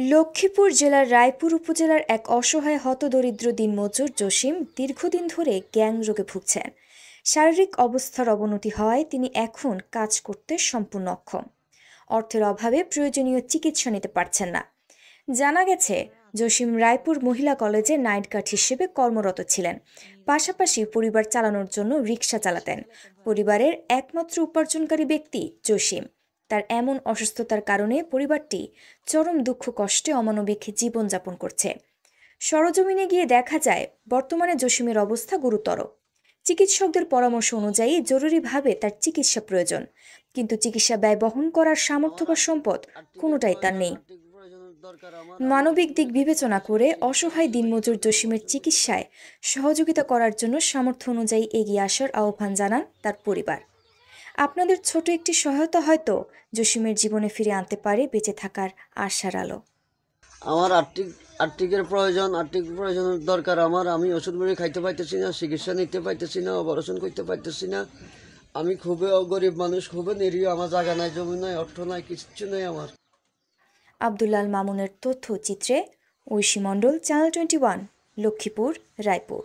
লক্ষ্মীপুর জেলার রায়পুর উপজেলার এক অসহায় হতদরিদ্র দিনমজুর জসিম দীর্ঘদিন ধরে গ্যাং রোগে ভুগছেন। শারীরিক অবস্থার অবনতি হওয়ায় তিনি এখন কাজ করতে সম্পূর্ণ অক্ষম। অর্থের অভাবে প্রয়োজনীয় চিকিৎসা নিতে পারছেন না। জানা গেছে, জসিম রায়পুর মহিলা কলেজে নাইট গার্ড হিসেবে কর্মরত ছিলেন। পাশাপাশি পরিবার চালানোর জন্য রিকশা চালাতেন। পরিবারের একমাত্র উপার্জনকারী ব্যক্তি জসিম। তার এমন অসুস্থতার কারণে পরিবারটি চরম দুঃখ কষ্টে অমানবিক জীবনযাপন করছে। সরজমিনে গিয়ে দেখা যায়, বর্তমানে জসিমের অবস্থা গুরুতর। চিকিৎসকদের পরামর্শ অনুযায়ী জরুরিভাবে তার চিকিৎসা প্রয়োজন, কিন্তু চিকিৎসা ব্যয় বহন করার সামর্থ্য বা সম্পদ কোনোটাই তার নেই। মানবিক দিক বিবেচনা করে অসহায় দিনমজুর জসিমের চিকিৎসায় সহযোগিতা করার জন্য সামর্থ্য অনুযায়ী এগিয়ে আসার আহ্বান জানান তার পরিবার। আপনাদের ছোট একটি সহায়তা হয়তো জসিমের জীবনে ফিরে আনতে পারে বেঁচে থাকার আশার আলো। আমার আর্থিকের প্রয়োজনের দরকার আমার। আমি ওষুধ মুড়ি খাইতে পাইতেছি না, চিকিৎসা নিতে পাইতেছি না, অপারেশন করতে পাইতেছি না। আমি খুবই গরিব মানুষ, খুবই নিরীহ। আমার জায়গা নাই, জমি নাই, অর্থ নাই, কিচ্ছু নেই আমার। আব্দুল্লাল মামুনের তথ্যচিত্রে ঐশী মণ্ডল, চ্যানেল 21, লক্ষ্মীপুর, রায়পুর।